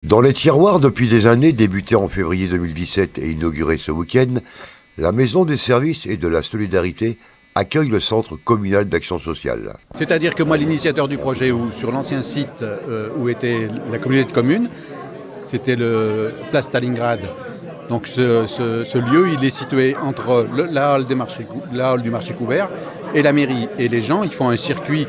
Dans les tiroirs depuis des années, débutée en février 2017 et inaugurée ce week-end, la Maison des services et de la solidarité accueille le Centre communal d'action sociale. C'est-à-dire que moi, l'initiateur du projet, sur l'ancien site où était la communauté de communes, c'était le Place Stalingrad. Donc ce lieu, il est situé entre la halle du marché couvert et la mairie. Et les gens, ils font un circuit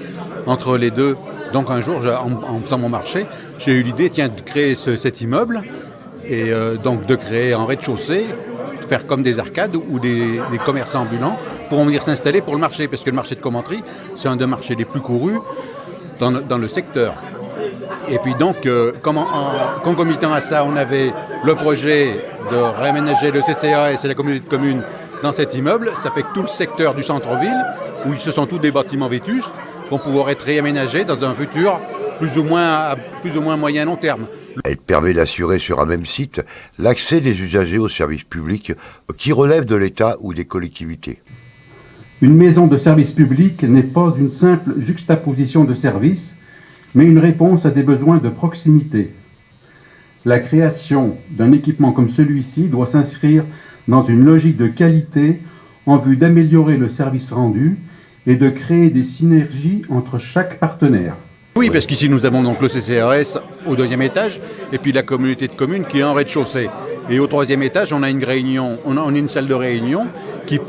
entre les deux. Donc un jour, en faisant mon marché, j'ai eu l'idée de créer cet immeuble et donc de créer un rez-de-chaussée, de faire comme des arcades ou des commerçants ambulants pour venir s'installer pour le marché. Parce que le marché de Commentry, c'est un des marchés les plus courus dans le secteur. Et puis donc, concomitant à ça, on avait le projet de réaménager le CCAS et la communauté de communes dans cet immeuble. Ça fait que tout le secteur du centre-ville, où ce sont tous des bâtiments vétustes, vont pouvoir être réaménagés dans un futur plus ou moins moyen-long terme. Elle permet d'assurer sur un même site l'accès des usagers aux services publics qui relèvent de l'État ou des collectivités. Une maison de service public n'est pas une simple juxtaposition de services, mais une réponse à des besoins de proximité. La création d'un équipement comme celui-ci doit s'inscrire dans une logique de qualité en vue d'améliorer le service rendu et de créer des synergies entre chaque partenaire. Oui, parce qu'ici nous avons donc le CCRS au deuxième étage et puis la communauté de communes qui est en rez-de-chaussée. Et au troisième étage, on a une salle de réunion qui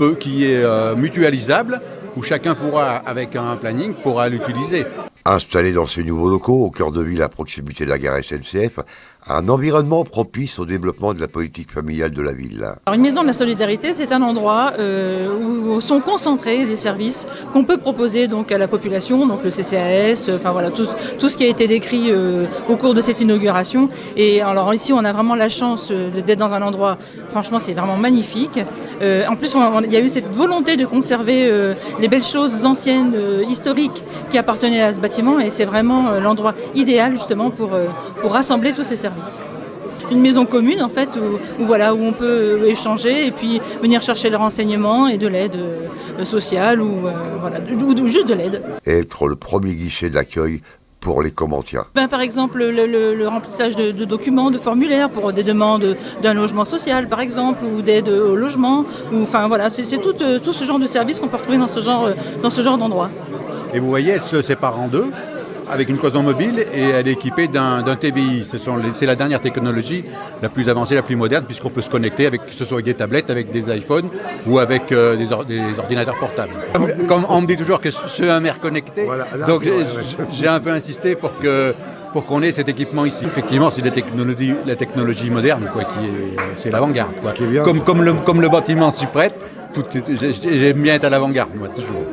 est mutualisable où chacun pourra, avec un planning, pourra l'utiliser. Installé dans ces nouveaux locaux, au cœur de ville à proximité de la gare SNCF, un environnement propice au développement de la politique familiale de la ville. Alors une maison de la solidarité, c'est un endroit où sont concentrés les services qu'on peut proposer donc à la population, donc le CCAS, enfin voilà tout ce qui a été décrit au cours de cette inauguration. Et alors ici, on a vraiment la chance d'être dans un endroit, franchement, c'est vraiment magnifique. En plus, il y a eu cette volonté de conserver les belles choses anciennes, historiques, qui appartenaient à ce bâtiment, et c'est vraiment l'endroit idéal justement pour rassembler tous ces services. Une maison commune en fait où on peut échanger et puis venir chercher le renseignement et de l'aide sociale ou juste de l'aide. Être le premier guichet d'accueil pour les Commentiens. Par exemple le remplissage de documents, de formulaires pour des demandes d'un logement social par exemple ou d'aide au logement. C'est tout ce genre de services qu'on peut retrouver dans ce genre d'endroit. Et vous voyez, elle se sépare en deux avec une cloison mobile et elle est équipée d'un TBI. C'est la dernière technologie, la plus avancée, la plus moderne, puisqu'on peut se connecter avec, que ce soit avec des tablettes, avec des iPhones ou avec des ordinateurs portables. Comme on me dit toujours que je suis un maire connecté, voilà, donc j'ai un peu insisté pour qu'on ait cet équipement ici. Effectivement, c'est la technologie moderne, c'est l'avant-garde. Comme le bâtiment s'y prête, j'aime bien être à l'avant-garde, moi, toujours.